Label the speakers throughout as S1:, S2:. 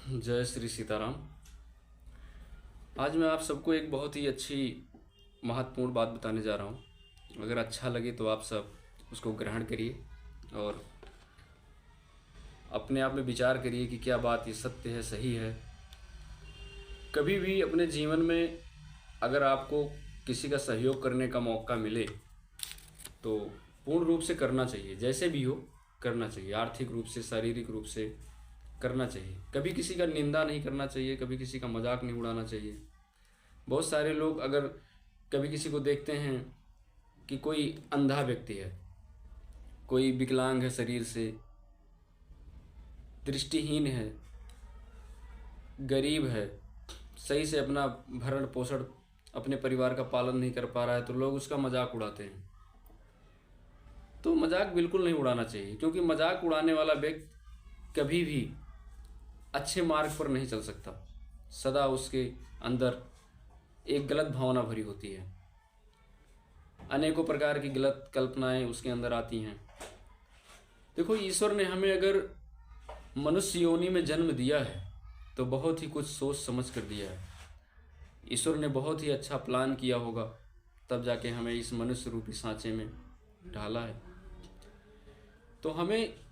S1: जय श्री सीताराम। आज मैं आप सबको एक बहुत ही अच्छी महत्वपूर्ण बात बताने जा रहा हूँ। अगर अच्छा लगे तो आप सब उसको ग्रहण करिए और अपने आप में विचार करिए कि क्या बात ये सत्य है, सही है। कभी भी अपने जीवन में अगर आपको किसी का सहयोग करने का मौका मिले तो पूर्ण रूप से करना चाहिए, जैसे भी हो करना चाहिए। आर्थिक रूप से, शारीरिक रूप से करना चाहिए। कभी किसी का निंदा नहीं करना चाहिए, कभी किसी का मजाक नहीं उड़ाना चाहिए। बहुत सारे लोग अगर कभी किसी को देखते हैं कि कोई अंधा व्यक्ति है, कोई विकलांग है, शरीर से दृष्टिहीन है, गरीब है, सही से अपना भरण पोषण, अपने परिवार का पालन नहीं कर पा रहा है, तो लोग उसका मजाक उड़ाते हैं। तो मजाक बिल्कुल नहीं उड़ाना चाहिए, क्योंकि मजाक उड़ाने वाला व्यक्ति कभी भी अच्छे मार्ग पर नहीं चल सकता। सदा उसके अंदर एक गलत भावना भरी होती है, अनेकों प्रकार की गलत कल्पनाएं उसके अंदर आती हैं। देखो, ईश्वर ने हमें अगर मनुष्य योनि में जन्म दिया है तो बहुत ही कुछ सोच समझ कर दिया है। ईश्वर ने बहुत ही अच्छा प्लान किया होगा, तब जाके हमें इस मनुष्य रूपी सांचे में ढाला है। तो हमें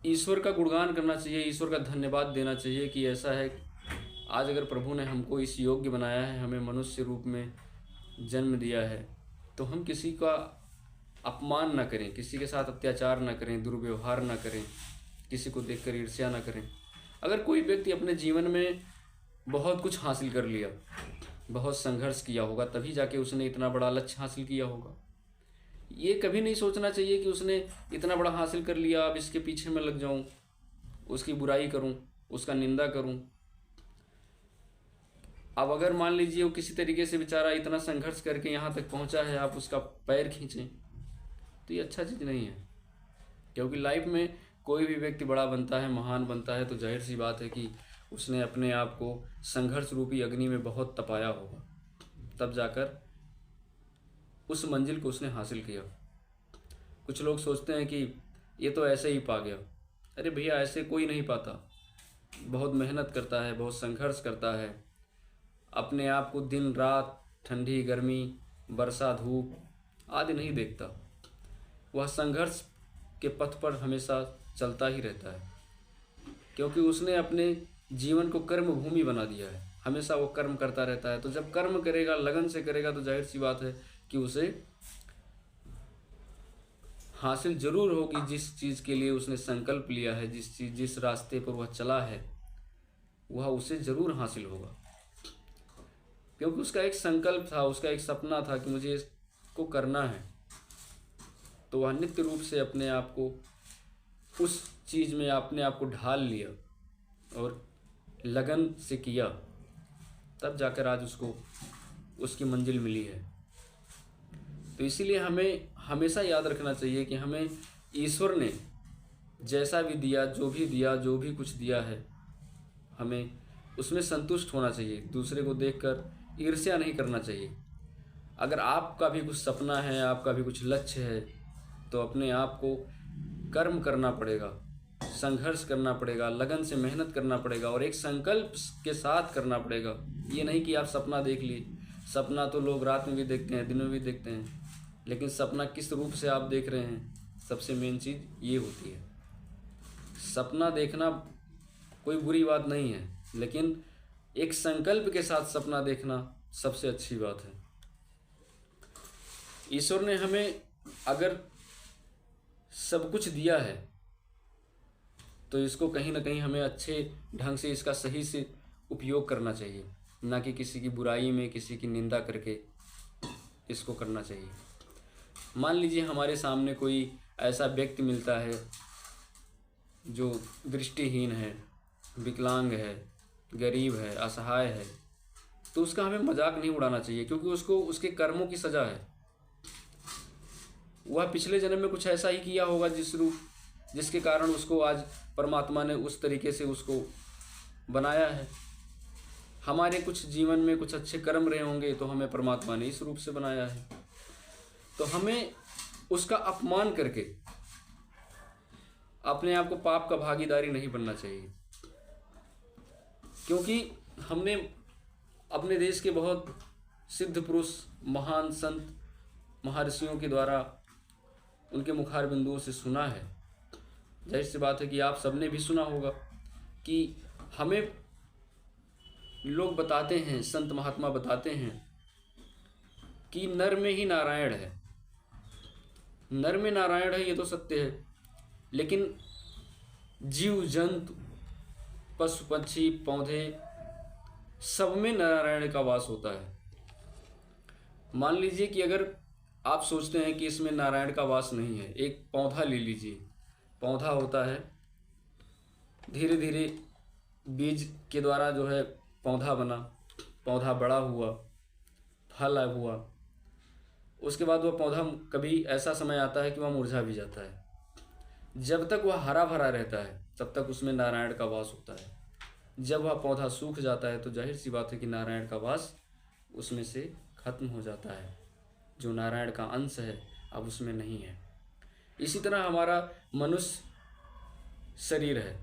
S1: ईश्वर का गुणगान करना चाहिए, ईश्वर का धन्यवाद देना चाहिए कि ऐसा है आज अगर प्रभु ने हमको इस योग्य बनाया है, हमें मनुष्य रूप में जन्म दिया है, तो हम किसी का अपमान ना करें, किसी के साथ अत्याचार ना करें, दुर्व्यवहार ना करें, किसी को देखकर ईर्ष्या ना करें। अगर कोई व्यक्ति अपने जीवन में बहुत कुछ हासिल कर लिया, बहुत संघर्ष किया होगा, तभी जाके उसने इतना बड़ा लक्ष्य हासिल किया होगा। ये कभी नहीं सोचना चाहिए कि उसने इतना बड़ा हासिल कर लिया, अब इसके पीछे मैं लग जाऊं, उसकी बुराई करूं, उसका निंदा करूं। अब अगर मान लीजिए वो किसी तरीके से बेचारा इतना संघर्ष करके यहाँ तक पहुँचा है, आप उसका पैर खींचें, तो ये अच्छा चीज़ नहीं है। क्योंकि लाइफ में कोई भी व्यक्ति बड़ा बनता है, महान बनता है, तो जाहिर सी बात है कि उसने अपने आप को संघर्ष रूपी अग्नि में बहुत तपाया होगा, तब जाकर उस मंजिल को उसने हासिल किया। कुछ लोग सोचते हैं कि ये तो ऐसे ही पा गया। अरे भैया, ऐसे कोई नहीं पाता। बहुत मेहनत करता है, बहुत संघर्ष करता है, अपने आप को दिन रात, ठंडी गर्मी, वर्षा धूप आदि नहीं देखता। वह संघर्ष के पथ पर हमेशा चलता ही रहता है, क्योंकि उसने अपने जीवन को कर्म भूमि बना दिया है। हमेशा वो कर्म करता रहता है। तो जब कर्म करेगा, लगन से करेगा, तो जाहिर सी बात है कि उसे हासिल जरूर होगी। जिस चीज़ के लिए उसने संकल्प लिया है, जिस रास्ते पर वह चला है, वह उसे जरूर हासिल होगा। क्योंकि उसका एक संकल्प था, उसका एक सपना था कि मुझे इसको करना है। तो वह नित्य रूप से अपने आप को उस चीज़ में अपने आप को ढाल लिया और लगन से किया, तब जाकर आज उसको उसकी मंजिल मिली है। तो इसीलिए हमें हमेशा याद रखना चाहिए कि हमें ईश्वर ने जैसा भी दिया, जो भी कुछ दिया है, हमें उसमें संतुष्ट होना चाहिए। दूसरे को देखकर ईर्ष्या नहीं करना चाहिए। अगर आपका भी कुछ सपना है, आपका भी कुछ लक्ष्य है, तो अपने आप को कर्म करना पड़ेगा, संघर्ष करना पड़ेगा, लगन से मेहनत करना पड़ेगा और एक संकल्प के साथ करना पड़ेगा। ये नहीं कि आप सपना देख लिए। सपना तो लोग रात में भी देखते हैं, दिन में भी देखते हैं, लेकिन सपना किस रूप से आप देख रहे हैं, सबसे मेन चीज़ ये होती है। सपना देखना कोई बुरी बात नहीं है, लेकिन एक संकल्प के साथ सपना देखना सबसे अच्छी बात है। ईश्वर ने हमें अगर सब कुछ दिया है, तो इसको कहीं ना कहीं हमें अच्छे ढंग से इसका सही से उपयोग करना चाहिए, ना कि किसी की बुराई में, किसी की निंदा करके इसको करना चाहिए। मान लीजिए हमारे सामने कोई ऐसा व्यक्ति मिलता है जो दृष्टिहीन है, विकलांग है, गरीब है, असहाय है, तो उसका हमें मजाक नहीं उड़ाना चाहिए, क्योंकि उसको उसके कर्मों की सज़ा है। वह पिछले जन्म में कुछ ऐसा ही किया होगा जिसके कारण उसको आज परमात्मा ने उस तरीके से उसको बनाया है। हमारे कुछ जीवन में कुछ अच्छे कर्म रहे होंगे, तो हमें परमात्मा ने इस रूप से बनाया है। तो हमें उसका अपमान करके अपने आप को पाप का भागीदारी नहीं बनना चाहिए। क्योंकि हमने अपने देश के बहुत सिद्ध पुरुष, महान संत, महर्षियों के द्वारा उनके मुखार बिंदुओं से सुना है। जाहिर सी बात है कि आप सबने भी सुना होगा कि हमें लोग बताते हैं, संत महात्मा बताते हैं कि नर में ही नारायण है। नर में नारायण है, ये तो सत्य है, लेकिन जीव जंतु, पशु पक्षी, पौधे, सब में नारायण का वास होता है। मान लीजिए कि अगर आप सोचते हैं कि इसमें नारायण का वास नहीं है, एक पौधा ले लीजिए। पौधा होता है, धीरे धीरे बीज के द्वारा जो है पौधा बना, पौधा बड़ा हुआ, फल हुआ, उसके बाद वह पौधा कभी ऐसा समय आता है कि वह मुरझा भी जाता है। जब तक वह हरा भरा रहता है तब तक उसमें नारायण का वास होता है। जब वह पौधा सूख जाता है तो जाहिर सी बात है कि नारायण का वास उसमें से खत्म हो जाता है। जो नारायण का अंश है अब उसमें नहीं है। इसी तरह हमारा मनुष्य शरीर है,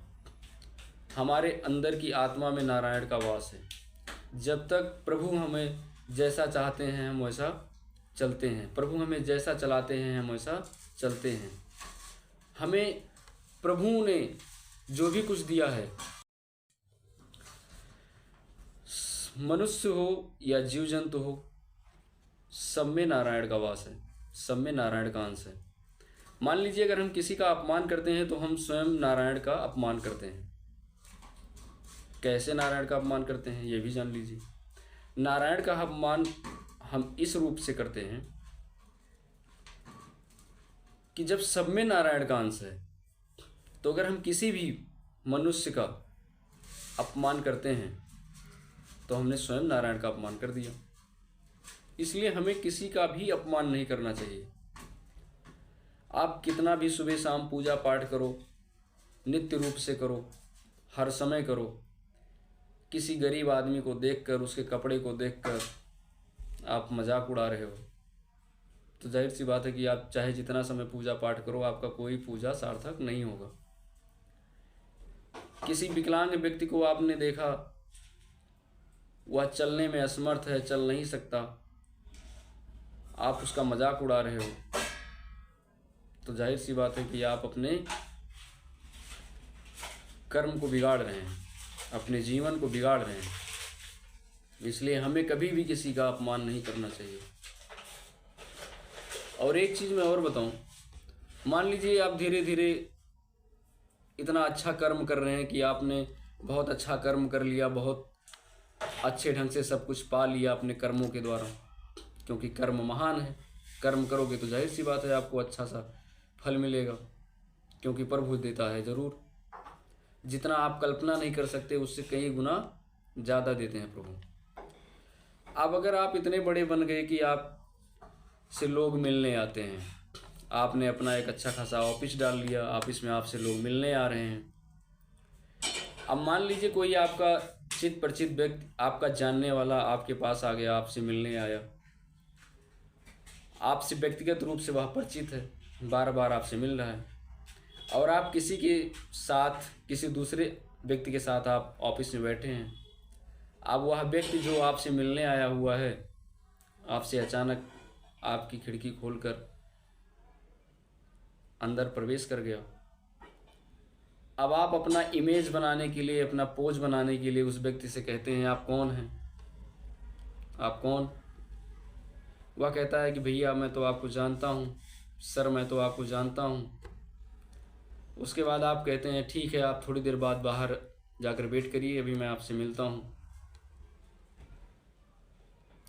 S1: हमारे अंदर की आत्मा में नारायण का वास है। जब तक प्रभु हमें जैसा चाहते हैं हम वैसा चलते हैं, प्रभु हमें जैसा चलाते हैं हम वैसा चलते हैं। हमें प्रभु ने जो भी कुछ दिया है, मनुष्य हो या जीव जंतु हो, सब में नारायण का वास है, सब में नारायण का अंश है। मान लीजिए अगर हम किसी का अपमान करते हैं तो हम स्वयं नारायण का अपमान करते हैं। कैसे नारायण का अपमान करते हैं ये भी जान लीजिए। नारायण का अपमान हम इस रूप से करते हैं कि जब सब में नारायण का अंश है तो अगर हम किसी भी मनुष्य का अपमान करते हैं तो हमने स्वयं नारायण का अपमान कर दिया। इसलिए हमें किसी का भी अपमान नहीं करना चाहिए। आप कितना भी सुबह शाम पूजा पाठ करो, नित्य रूप से करो, हर समय करो, किसी गरीब आदमी को देखकर, उसके कपड़े को देखकर आप मजाक उड़ा रहे हो तो जाहिर सी बात है कि आप चाहे जितना समय पूजा पाठ करो, आपका कोई पूजा सार्थक नहीं होगा। किसी विकलांग व्यक्ति को आपने देखा, वह चलने में असमर्थ है, चल नहीं सकता, आप उसका मजाक उड़ा रहे हो तो जाहिर सी बात है कि आप अपने कर्म को बिगाड़ रहे हैं, अपने जीवन को बिगाड़ रहे हैं। इसलिए हमें कभी भी किसी का अपमान नहीं करना चाहिए। और एक चीज़ मैं और बताऊं, मान लीजिए आप धीरे धीरे इतना अच्छा कर्म कर रहे हैं कि आपने बहुत अच्छा कर्म कर लिया, बहुत अच्छे ढंग से सब कुछ पा लिया अपने कर्मों के द्वारा, क्योंकि कर्म महान है। कर्म करोगे तो जाहिर सी बात है आपको अच्छा सा फल मिलेगा, क्योंकि प्रभु देता है ज़रूर। जितना आप कल्पना नहीं कर सकते उससे कई गुना ज़्यादा देते हैं प्रभु। अब अगर आप इतने बड़े बन गए कि आप से लोग मिलने आते हैं, आपने अपना एक अच्छा खासा ऑफिस डाल लिया, ऑफिस में आपसे लोग मिलने आ रहे हैं। अब मान लीजिए कोई आपका चित परिचित व्यक्ति, आपका जानने वाला आपके पास आ गया, आपसे मिलने आया, आपसे व्यक्तिगत रूप से वह परिचित है, बार बार आपसे मिल रहा है, और आप किसी के साथ, किसी दूसरे व्यक्ति के साथ आप ऑफिस में बैठे हैं। अब वह व्यक्ति जो आपसे मिलने आया हुआ है आपसे अचानक आपकी खिड़की खोलकर अंदर प्रवेश कर गया। अब आप अपना इमेज बनाने के लिए, अपना पोज बनाने के लिए उस व्यक्ति से कहते हैं आप कौन हैं, आप कौन। वह कहता है कि भैया मैं तो आपको जानता हूँ, सर मैं तो आपको जानता हूँ। उसके बाद आप कहते हैं ठीक है, आप थोड़ी देर बाद बाहर जाकर वेट करिए, अभी मैं आपसे मिलता हूँ।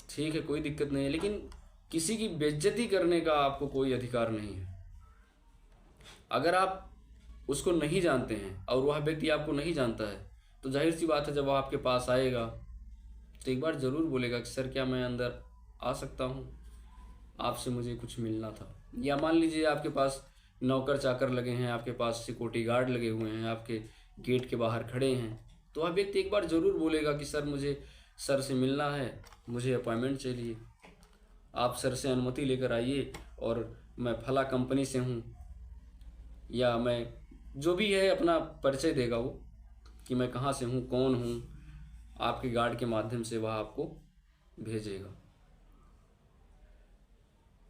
S1: ठीक है, कोई दिक्कत नहीं है, लेकिन किसी की बेइज्जती करने का आपको कोई अधिकार नहीं है। अगर आप उसको नहीं जानते हैं और वह व्यक्ति आपको नहीं जानता है तो जाहिर सी बात है जब वह आपके पास आएगा तो एक बार ज़रूर बोलेगा कि सर क्या मैं अंदर आ सकता हूँ, आपसे मुझे कुछ मिलना था। या मान लीजिए आपके पास नौकर चाकर लगे हैं, आपके पास सिक्योरिटी गार्ड लगे हुए हैं, आपके गेट के बाहर खड़े हैं, तो वह व्यक्ति एक बार ज़रूर बोलेगा कि सर मुझे सर से मिलना है, मुझे अपॉइंटमेंट चाहिए, आप सर से अनुमति लेकर आइए और मैं फला कंपनी से हूँ, या मैं जो भी है अपना परिचय देगा वो कि मैं कहाँ से हूँ, कौन हूँ, आपके गार्ड के माध्यम से वह आपको भेजेगा।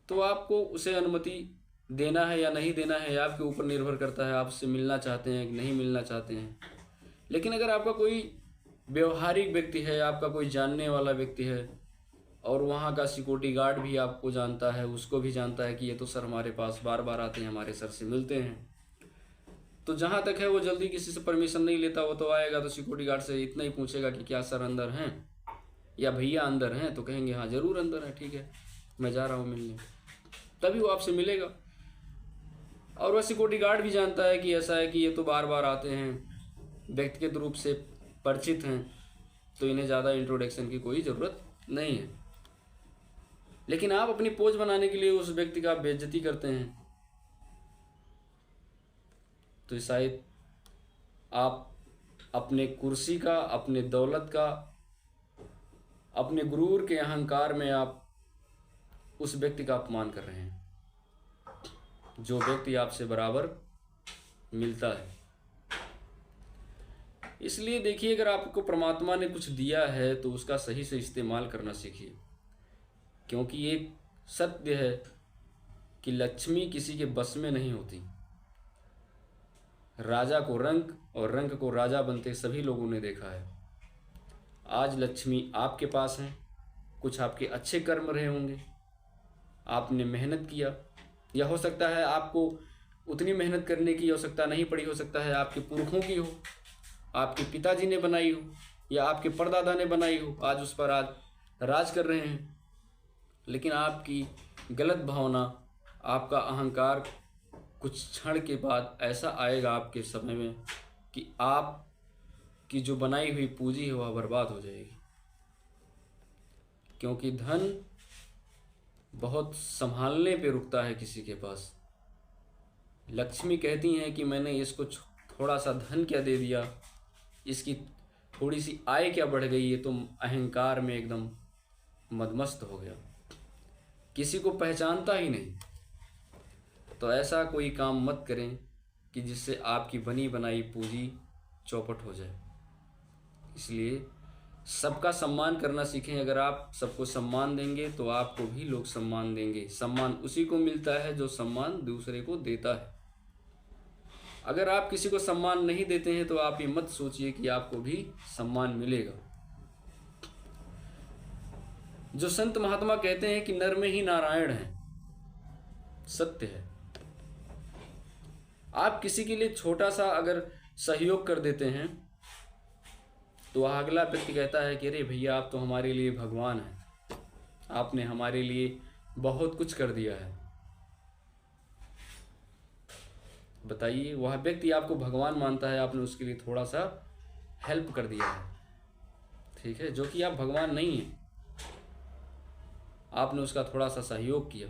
S1: तो आपको उसे अनुमति देना है या नहीं देना है, आपके ऊपर निर्भर करता है। आप उससे मिलना चाहते हैं कि नहीं मिलना चाहते हैं। लेकिन अगर आपका कोई व्यवहारिक व्यक्ति है, आपका कोई जानने वाला व्यक्ति है, और वहाँ का सिक्योरिटी गार्ड भी आपको जानता है, उसको भी जानता है कि ये तो सर हमारे पास बार बार आते हैं, हमारे सर से मिलते हैं, तो जहाँ तक है वो जल्दी किसी से परमिशन नहीं लेता। वो तो आएगा तो सिक्योरिटी गार्ड से इतना ही पूछेगा कि क्या सर अंदर हैं, या भैया अंदर हैं, तो कहेंगे हाँ ज़रूर अंदर है, ठीक है मैं जा रहा हूँ मिलने, तभी वो आपसे मिलेगा। और वह सिक्योरिटी गार्ड भी जानता है कि ऐसा है कि ये तो बार बार आते हैं, व्यक्तिगत रूप से परिचित हैं, तो इन्हें ज़्यादा इंट्रोडक्शन की कोई ज़रूरत नहीं है। लेकिन आप अपनी पोज बनाने के लिए उस व्यक्ति का बेइज्जती करते हैं, तो शायद आप अपने कुर्सी का, अपने दौलत का, अपने गुरूर के अहंकार में आप उस व्यक्ति का अपमान कर रहे हैं, जो व्यक्ति आपसे बराबर मिलता है। इसलिए देखिए, अगर आपको परमात्मा ने कुछ दिया है तो उसका सही से इस्तेमाल करना सीखिए, क्योंकि एक सत्य है कि लक्ष्मी किसी के बस में नहीं होती। राजा को रंक और रंक को राजा बनते सभी लोगों ने देखा है। आज लक्ष्मी आपके पास है, कुछ आपके अच्छे कर्म रहे होंगे, आपने मेहनत किया, या हो सकता है आपको उतनी मेहनत करने की आवश्यकता नहीं पड़ी, हो सकता है आपके पुरखों की हो, आपके पिताजी ने बनाई हो, या आपके परदादा ने बनाई हो, आज उस पर आज राज कर रहे हैं। लेकिन आपकी गलत भावना, आपका अहंकार कुछ क्षण के बाद ऐसा आएगा आपके समय में कि आप की जो बनाई हुई पूंजी है वह बर्बाद हो जाएगी। क्योंकि धन बहुत संभालने पे रुकता है किसी के पास। लक्ष्मी कहती हैं कि मैंने इसको थोड़ा सा धन क्या दे दिया, इसकी थोड़ी सी आय क्या बढ़ गई, ये तो अहंकार में एकदम मदमस्त हो गया, किसी को पहचानता ही नहीं। तो ऐसा कोई काम मत करें कि जिससे आपकी बनी बनाई पूंजी चौपट हो जाए। इसलिए सबका सम्मान करना सीखें। अगर आप सबको सम्मान देंगे तो आपको भी लोग सम्मान देंगे। सम्मान उसी को मिलता है जो सम्मान दूसरे को देता है। अगर आप किसी को सम्मान नहीं देते हैं तो आप ये मत सोचिए कि आपको भी सम्मान मिलेगा। जो संत महात्मा कहते हैं कि नर में ही नारायण है, सत्य है। आप किसी के लिए छोटा सा अगर सहयोग कर देते हैं तो वह अगला व्यक्ति कहता है कि अरे भैया आप तो हमारे लिए भगवान हैं, आपने हमारे लिए बहुत कुछ कर दिया है। बताइए, वह व्यक्ति आपको भगवान मानता है, आपने उसके लिए थोड़ा सा हेल्प कर दिया है, ठीक है, जो कि आप भगवान नहीं हैं, आपने उसका थोड़ा सा सहयोग किया,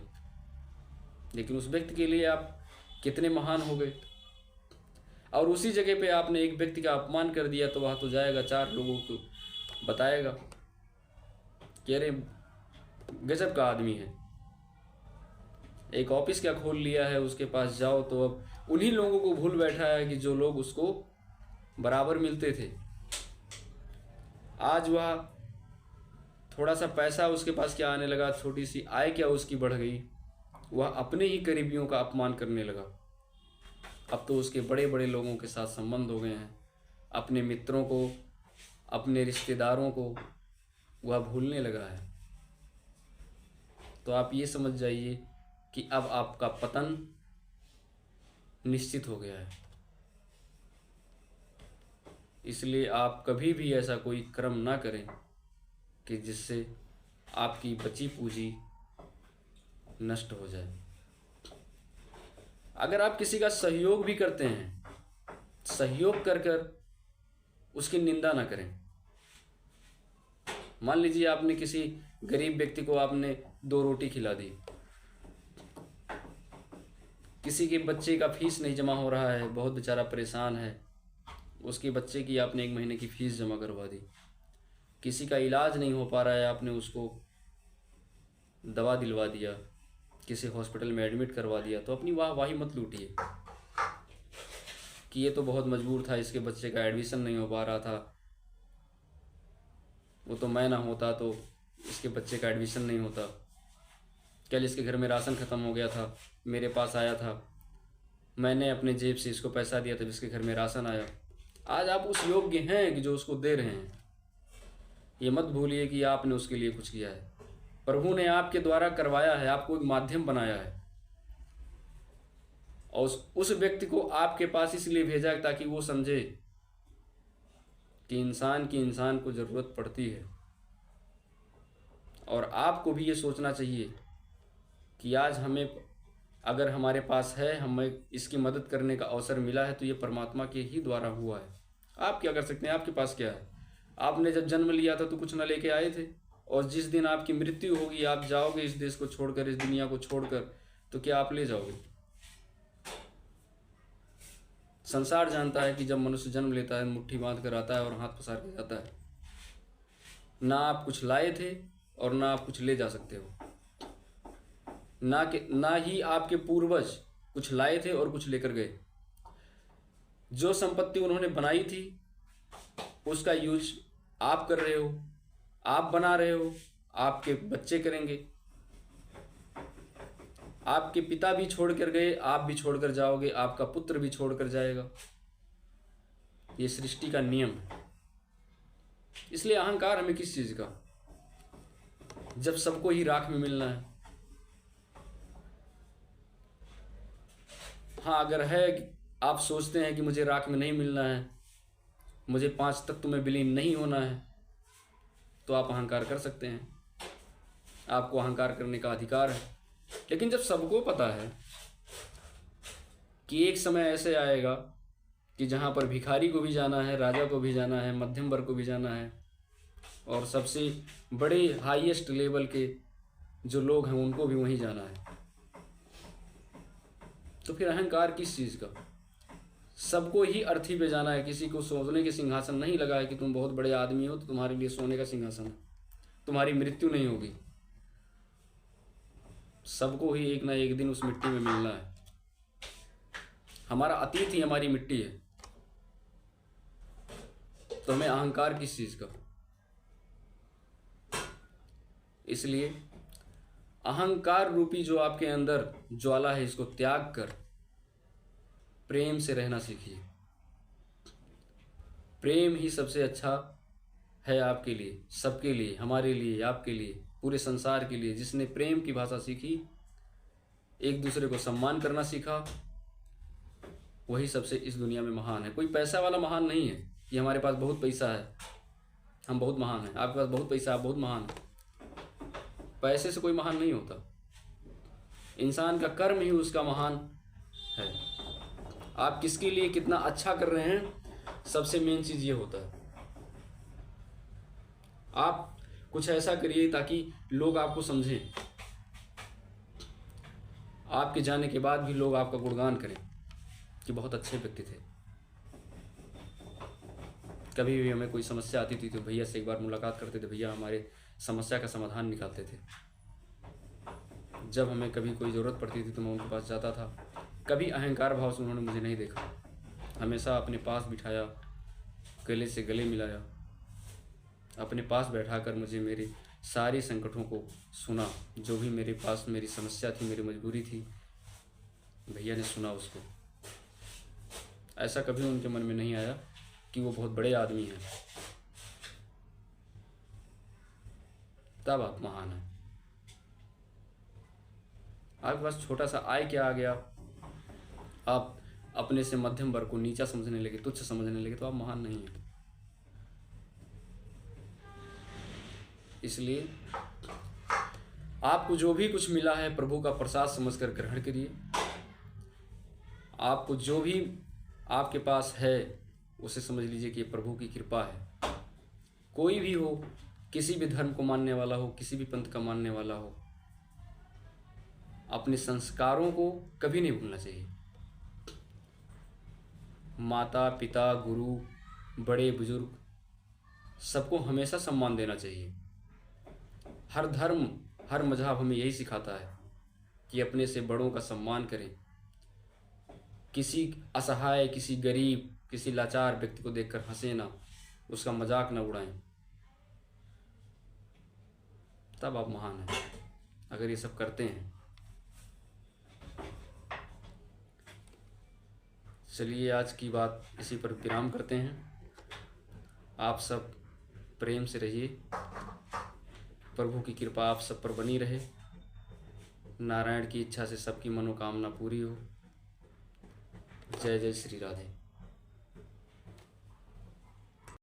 S1: लेकिन उस व्यक्ति के लिए आप कितने महान हो गए। और उसी जगह पे आपने एक व्यक्ति का अपमान कर दिया तो वह तो जाएगा, चार लोगों को बताएगा कि अरे गजब का आदमी है, एक ऑफिस क्या खोल लिया है, उसके पास जाओ तो अब उन्हीं लोगों को भूल बैठा है कि जो लोग उसको बराबर मिलते थे। आज वह थोड़ा सा पैसा उसके पास क्या आने लगा, छोटी सी आय क्या उसकी बढ़ गई, वह अपने ही करीबियों का अपमान करने लगा। अब तो उसके बड़े बड़े लोगों के साथ संबंध हो गए हैं, अपने मित्रों को, अपने रिश्तेदारों को वह भूलने लगा है। तो आप ये समझ जाइए कि अब आपका पतन निश्चित हो गया है। इसलिए आप कभी भी ऐसा कोई कर्म ना करें कि जिससे आपकी बची पूंजी नष्ट हो जाए। अगर आप किसी का सहयोग भी करते हैं, सहयोग कर कर उसकी निंदा ना करें। मान लीजिए आपने किसी गरीब व्यक्ति को आपने 2 रोटी खिला दी, किसी के बच्चे का फीस नहीं जमा हो रहा है, बहुत बेचारा परेशान है, उसके बच्चे की आपने 1 महीने की फीस जमा करवा दी, किसी का इलाज नहीं हो पा रहा है, आपने उसको दवा दिलवा दिया, किसी हॉस्पिटल में एडमिट करवा दिया, तो अपनी वाहवाही मत लूटिए कि ये तो बहुत मजबूर था, इसके बच्चे का एडमिशन नहीं हो पा रहा था, वो तो मैं ना होता तो इसके बच्चे का एडमिशन नहीं होता, कल इसके घर में राशन ख़त्म हो गया था, मेरे पास आया था, मैंने अपने जेब से इसको पैसा दिया तब इसके घर में राशन आया। आज आप उस योग्य हैं कि जो उसको दे रहे हैं। ये मत भूलिए कि आपने उसके लिए कुछ किया है, प्रभु ने आपके द्वारा करवाया है, आपको एक माध्यम बनाया है, और उस व्यक्ति को आपके पास इसलिए भेजा ताकि वो समझे कि इंसान को ज़रूरत पड़ती है। और आपको भी ये सोचना चाहिए कि आज हमें, अगर हमारे पास है, हमें इसकी मदद करने का अवसर मिला है, तो ये परमात्मा के ही द्वारा हुआ है। आप क्या कर सकते हैं? आपके पास क्या है? आपने जब जन्म लिया था तो कुछ न लेके आए थे, और जिस दिन आपकी मृत्यु होगी, आप जाओगे इस देश को छोड़कर, इस दुनिया को छोड़कर, तो क्या आप ले जाओगे? संसार जानता है कि जब मनुष्य जन्म लेता है, मुट्ठी बांध कर आता है और हाथ पसार के जाता है। ना आप कुछ लाए थे और ना आप कुछ ले जा सकते हो। ना ही आपके पूर्वज कुछ लाए थे और कुछ लेकर गए। जो संपत्ति उन्होंने बनाई थी उसका यूज आप कर रहे हो, आप बना रहे हो, आपके बच्चे करेंगे। आपके पिता भी छोड़कर गए, आप भी छोड़कर जाओगे, आपका पुत्र भी छोड़कर जाएगा। ये सृष्टि का नियम है। इसलिए अहंकार हमें किस चीज का, जब सबको ही राख में मिलना है। हाँ, अगर है आप सोचते हैं कि मुझे राख में नहीं मिलना है, मुझे 5 तत्व में विलीन नहीं होना है, तो आप अहंकार कर सकते हैं, आपको अहंकार करने का अधिकार है। लेकिन जब सबको पता है कि एक समय ऐसे आएगा कि जहाँ पर भिखारी को भी जाना है, राजा को भी जाना है, मध्यम वर्ग को भी जाना है, और सबसे बड़े हाईएस्ट लेवल के जो लोग हैं उनको भी वहीं जाना है, तो फिर अहंकार किस चीज़ का? सबको ही अर्थी पे जाना है। किसी को सोने के सिंहासन नहीं लगा है कि तुम बहुत बड़े आदमी हो तो तुम्हारे लिए सोने का सिंहासन है, तुम्हारी मृत्यु नहीं होगी। सबको ही एक ना एक दिन उस मिट्टी में मिलना है। हमारा अतीत ही हमारी मिट्टी है, तो हमें अहंकार किस चीज का? इसलिए अहंकार रूपी जो आपके अंदर ज्वाला है, इसको त्याग कर प्रेम से रहना सीखिए। प्रेम ही सबसे अच्छा है आपके लिए, सबके लिए, हमारे लिए, आपके लिए, पूरे संसार के लिए। जिसने प्रेम की भाषा सीखी, एक दूसरे को सम्मान करना सीखा, वही सबसे इस दुनिया में महान है। कोई पैसा वाला महान नहीं है कि हमारे पास बहुत पैसा है हम बहुत महान हैं, आपके पास बहुत पैसा आप बहुत महान हैं। पैसे से कोई महान नहीं होता, इंसान का कर्म ही उसका महान है। आप किसके लिए कितना अच्छा कर रहे हैं, सबसे मेन चीज ये होता है। आप कुछ ऐसा करिए ताकि लोग आपको समझें, आपके जाने के बाद भी लोग आपका गुणगान करें कि बहुत अच्छे व्यक्ति थे। कभी भी हमें कोई समस्या आती थी तो भैया से एक बार मुलाकात करते थे, भैया हमारे समस्या का समाधान निकालते थे। जब हमें कभी कोई ज़रूरत पड़ती थी तो मैं उनके पास जाता था। कभी अहंकार भाव से उन्होंने मुझे नहीं देखा, हमेशा अपने पास बिठाया, गले से गले मिलाया, अपने पास बैठाकर मुझे मेरे सारे संकटों को सुना। जो भी मेरे पास मेरी समस्या थी, मेरी मजबूरी थी, भैया ने सुना उसको। ऐसा कभी उनके मन में नहीं आया कि वो बहुत बड़े आदमी हैं, तब आप महान हैं। आपके पास छोटा सा आय क्या आ गया, आप अपने से मध्यम वर्ग को नीचा समझने लगे, तुच्छ समझने लगे, तो आप महान नहीं हैं। इसलिए आपको जो भी कुछ मिला है प्रभु का प्रसाद समझकर ग्रहण करिए। आपको जो भी आपके पास है उसे समझ लीजिए कि ये प्रभु की कृपा है। कोई भी हो, किसी भी धर्म को मानने वाला हो, किसी भी पंथ का मानने वाला हो, अपने संस्कारों को कभी नहीं भूलना चाहिए। माता पिता, गुरु, बड़े बुजुर्ग, सबको हमेशा सम्मान देना चाहिए। हर धर्म, हर मजहब हमें यही सिखाता है कि अपने से बड़ों का सम्मान करें। किसी असहाय, किसी गरीब, किसी लाचार व्यक्ति को देखकर हंसे ना, उसका मजाक ना उड़ाएं। तब आप महान हैं, अगर ये सब करते हैं। चलिए आज की बात इसी पर विराम करते हैं। आप सब प्रेम से रहिए, प्रभु की कृपा आप सब पर बनी रहे, नारायण की इच्छा से सबकी मनोकामना पूरी हो। जय जय श्री राधे।